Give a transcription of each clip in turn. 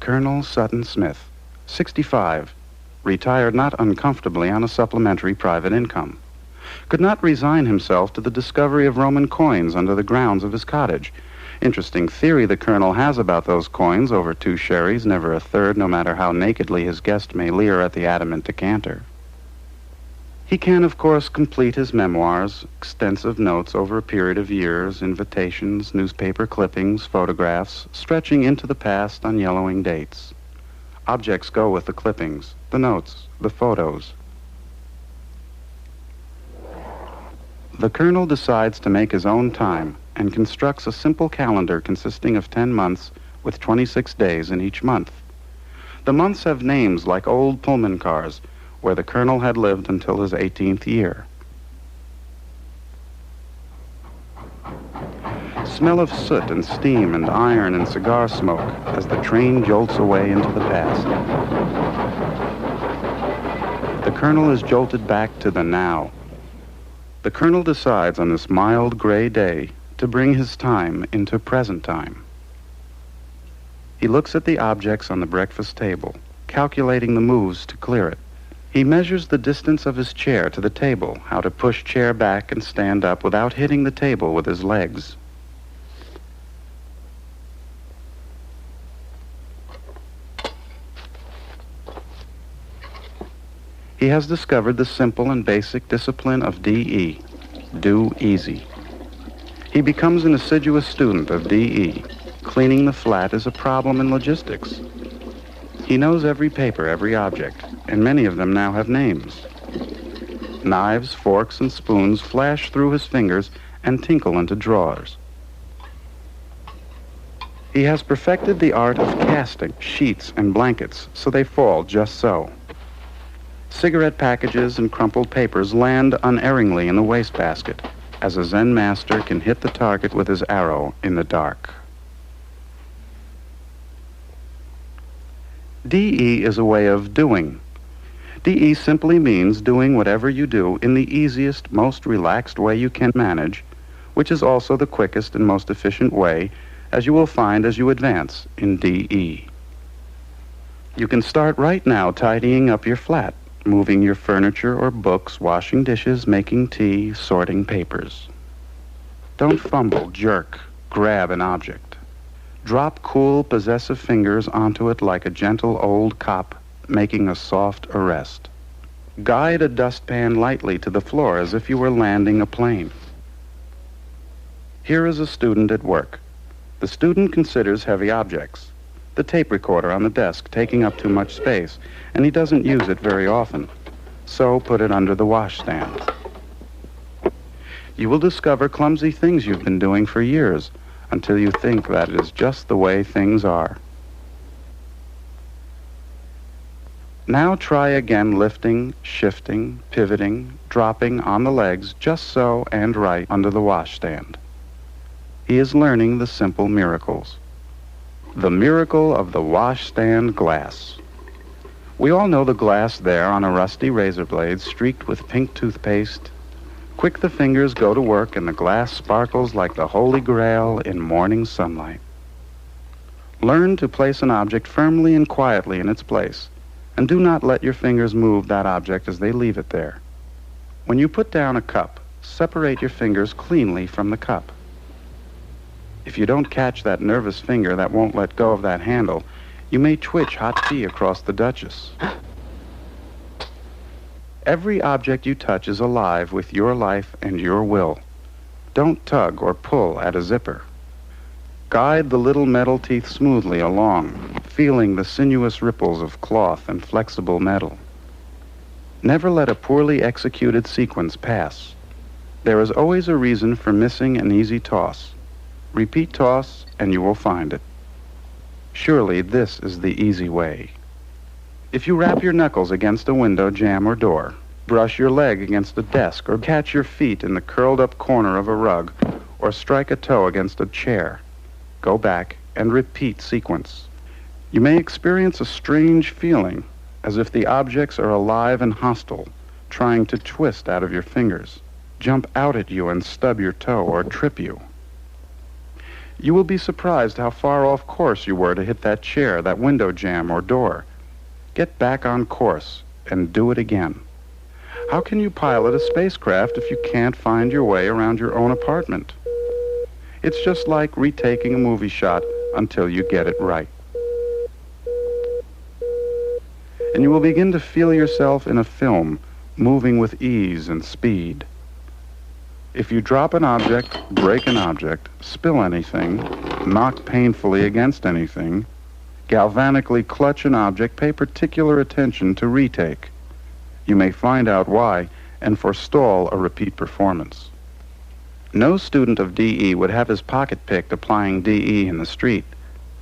Colonel Sutton Smith, 65, retired not uncomfortably on a supplementary private income. Could not resign himself to the discovery of Roman coins under the grounds of his cottage. Interesting theory the colonel has about those coins, over 2 sherries, never a third, no matter how nakedly his guest may leer at the adamant decanter. He can, of course, complete his memoirs, extensive notes over a period of years, invitations, newspaper clippings, photographs, stretching into the past on yellowing dates. Objects go with the clippings, the notes, the photos. The colonel decides to make his own time and constructs a simple calendar consisting of 10 months with 26 days in each month. The months have names like old Pullman cars, where the colonel had lived until his 18th year. Smell of soot and steam and iron and cigar smoke as the train jolts away into the past. The colonel is jolted back to the now. The colonel decides on this mild gray day to bring his time into present time. He looks at the objects on the breakfast table, calculating the moves to clear it. He measures the distance of his chair to the table, how to push chair back and stand up without hitting the table with his legs. He has discovered the simple and basic discipline of DE, do easy. He becomes an assiduous student of DE. Cleaning the flat is a problem in logistics. He knows every paper, every object, and many of them now have names. Knives, forks, and spoons flash through his fingers and tinkle into drawers. He has perfected the art of casting sheets and blankets so they fall just so. Cigarette packages and crumpled papers land unerringly in the wastebasket, as a Zen master can hit the target with his arrow in the dark. DE is a way of doing. DE simply means doing whatever you do in the easiest, most relaxed way you can manage, which is also the quickest and most efficient way, as you will find as you advance in DE. You can start right now tidying up your flat, moving your furniture or books, washing dishes, making tea, sorting papers. Don't fumble, jerk, grab an object. Drop cool, possessive fingers onto it like a gentle old cop making a soft arrest. Guide a dustpan lightly to the floor as if you were landing a plane. Here is a student at work. The student considers heavy objects. The tape recorder on the desk taking up too much space, and he doesn't use it very often. So put it under the washstand. You will discover clumsy things you've been doing for years, until you think that is just the way things are. Now try again lifting, shifting, pivoting, dropping on the legs just so and right under the washstand. He is learning the simple miracles. The miracle of the washstand glass. We all know the glass there on a rusty razor blade streaked with pink toothpaste. Quick the fingers go to work and the glass sparkles like the Holy Grail in morning sunlight. Learn to place an object firmly and quietly in its place, and do not let your fingers move that object as they leave it there. When you put down a cup, separate your fingers cleanly from the cup. If you don't catch that nervous finger that won't let go of that handle, you may twitch hot tea across the Duchess. Every object you touch is alive with your life and your will. Don't tug or pull at a zipper. Guide the little metal teeth smoothly along, feeling the sinuous ripples of cloth and flexible metal. Never let a poorly executed sequence pass. There is always a reason for missing an easy toss. Repeat toss, and you will find it. Surely this is the easy way. If you rap your knuckles against a window jamb or door, brush your leg against a desk, or catch your feet in the curled-up corner of a rug, or strike a toe against a chair, go back and repeat sequence. You may experience a strange feeling, as if the objects are alive and hostile, trying to twist out of your fingers, jump out at you and stub your toe or trip you. You will be surprised how far off course you were to hit that chair, that window jamb, or door. Get back on course and do it again. How can you pilot a spacecraft if you can't find your way around your own apartment? It's just like retaking a movie shot until you get it right. And you will begin to feel yourself in a film, moving with ease and speed. If you drop an object, break an object, spill anything, knock painfully against anything, galvanically clutch an object, pay particular attention to retake. You may find out why and forestall a repeat performance. No student of DE would have his pocket picked applying DE in the street,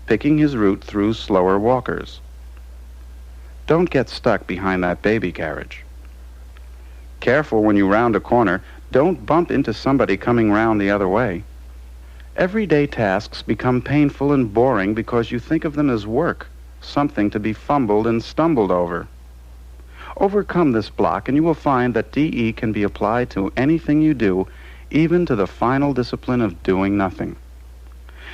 picking his route through slower walkers. Don't get stuck behind that baby carriage. Careful when you round a corner. Don't bump into somebody coming round the other way. Everyday tasks become painful and boring because you think of them as work, something to be fumbled and stumbled over. Overcome this block and you will find that DE can be applied to anything you do, even to the final discipline of doing nothing.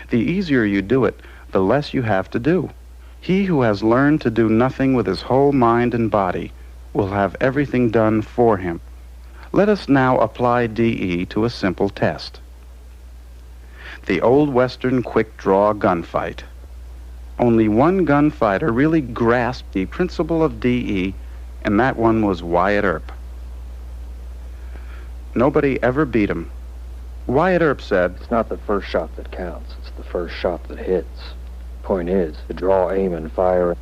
The easier you do it, the less you have to do. He who has learned to do nothing with his whole mind and body will have everything done for him. Let us now apply DE to a simple test. The old Western quick-draw gunfight. Only one gunfighter really grasped the principle of DE, and that one was Wyatt Earp. Nobody ever beat him. Wyatt Earp said, "It's not the first shot that counts, it's the first shot that hits. Point is, to draw, aim, and fire,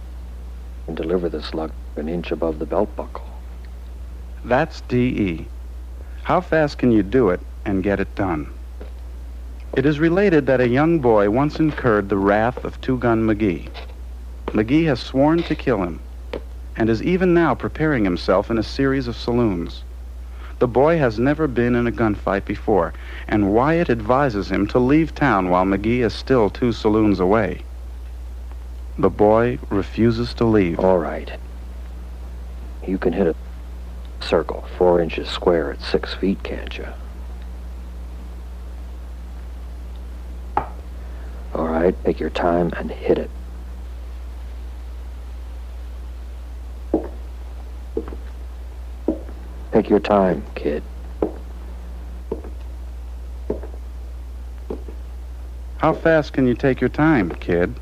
and deliver the slug an inch above the belt buckle." That's DE. How fast can you do it and get it done? It is related that a young boy once incurred the wrath of Two-Gun McGee. McGee has sworn to kill him, and is even now preparing himself in a series of saloons. The boy has never been in a gunfight before, and Wyatt advises him to leave town while McGee is still 2 saloons away. The boy refuses to leave. "All right. You can hit a circle 4 inches square at 6 feet, can't you?" "All right, take your time and hit it." "Take your time, kid." How fast can you take your time, kid?